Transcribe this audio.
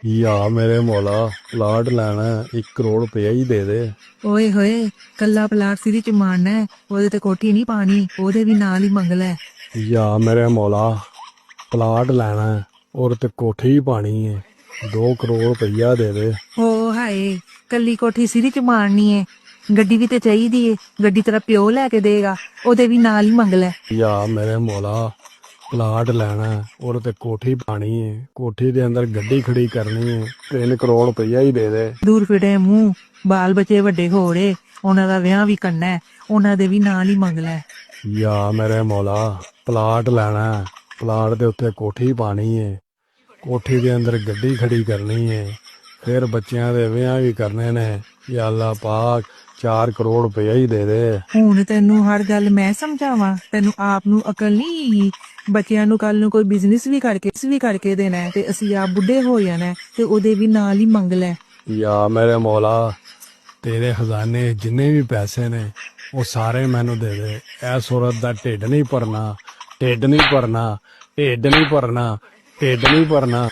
या मेरे मौला प्लाट ਲੈਣਾ 1 ਕਰੋੜ ਰੁਪਇਆ ਹੀ ਦੇ ਦੇ। ਓਏ ਹੋਏ, ਕੱਲਾ ਪਲਾਟ ਸਿਰੀ ਚ ਮਾਰਨਾ ਹੈ, ਉਹਦੇ ਤੇ ਕੋਠੀ ਨਹੀਂ ਪਾਣੀ, ਉਹਦੇ ਵੀ ਨਾਲ ਹੀ ਮੰਗ ਲੈ। या मेरे मौला प्लाट ਲੈਣਾ और ਤੇ ਕੋਠੀ ਹੀ ਪਾਣੀ ਹੈ 2 ਕਰੋੜ ਰੁਪਇਆ ਦੇ ਦੇ। ਓ ਹਾਏ, ਕੱਲੀ ਕੋਠੀ ਸਿਰੀ ਚ ਮਾਰਨੀ ਏ, ਗੱਡੀ ਵੀ ਤੇ ਚਾਹੀਦੀ ਏ, ਗੱਡੀ ਤੇਰਾ ਪਿਓ ਲੈ ਕੇ ਦੇਗਾ, ਉਹਦੇ ਵੀ ਨਾਲ ਹੀ ਮੰਗ ਲੈ। या मेरे मौला प्लाट ਲੈਣਾ और ਤੇ ਕੋਠੀ ਪਾਣੀ ਹੈ, ਕੋਠੀ ਦੇ ਅੰਦਰ ਗੱਡੀ ਖੜੀ ਕਰਨੀ ਹੈ 3 ਕਰੋੜ ਰੁਪਇਆ ਹੀ ਦੇ ਦੇ। ਦੂਰ ਫਿਰੇ ਮੂੰਹ, ਬਾਲ ਬੱਚੇ ਵੱਡੇ ਹੋ ਰਹੇ, ਉਹਨਾਂ ਦਾ ਵਿਆਹ ਵੀ ਕਰਨਾ ਹੈ, ਉਹਨਾਂ ਦੇ ਵੀ ਨਾਲ ਹੀ ਮੰਗ ਲੈ। या मेरे मौला प्लाट ਲੈਣਾ प्लाट ਦੇ ਉੱਤੇ ਕੋਠੀ ਪਾਣੀ ਹੈ, ਕੋਠੀ ਦੇ ਅੰਦਰ ਗੱਡੀ ਖੜੀ ਕਰਨੀ ਹੈ, ਫਿਰ ਬੱਚਿਆਂ ਦੇ ਵਿਆਹ ਵੀ ਕਰਨੇ ਨੇ। या अल्लाह पाक 4 ਕਰੋੜ ਰੁਪਇਆ ਹੀ ਦੇ ਦੇ। ਹੁਣ ਤੈਨੂੰ ਹਰ ਗੱਲ ਮੈਂ ਸਮਝਾਵਾਂ? ਤੈਨੂੰ ਆਪ ਨੂੰ ਅਕਲ ਨਹੀਂ ਹੈਗੀ? ਬੱਚਿਆਂ ਨੂੰ ਕੱਲ ਨੂੰ ਕੋਈ ਬਿਜ਼ਨਸ ਵੀ ਕਰਕੇ ਦੇਣਾ ਹੈ ਤੇ ਅਸੀਂ ਆਪ ਬੁੱਢੇ ਹੋ ਜਾਣਾ ਹੈ ਤੇ ਉਹਦੇ ਵੀ ਨਾਲ ਹੀ ਮੰਗ ਲੈ। या मेरे मौला ਤੇਰੇ ਖਜ਼ਾਨੇ ਜਿੰਨੇ ਵੀ ਪੈਸੇ ਨੇ ਉਹ ਸਾਰੇ ਮੈਨੂੰ ਦੇ ਦੇ। ਇਸ ਔਰਤ ਦਾ ਢਿੱਡ ਨਹੀਂ ਭਰਨਾ, ਢਿੱਡ ਨਹੀਂ ਭਰਨਾ, ਢਿੱਡ ਨਹੀਂ ਭਰਨਾ, ਢਿੱਡ ਨਹੀਂ ਭਰਨਾ।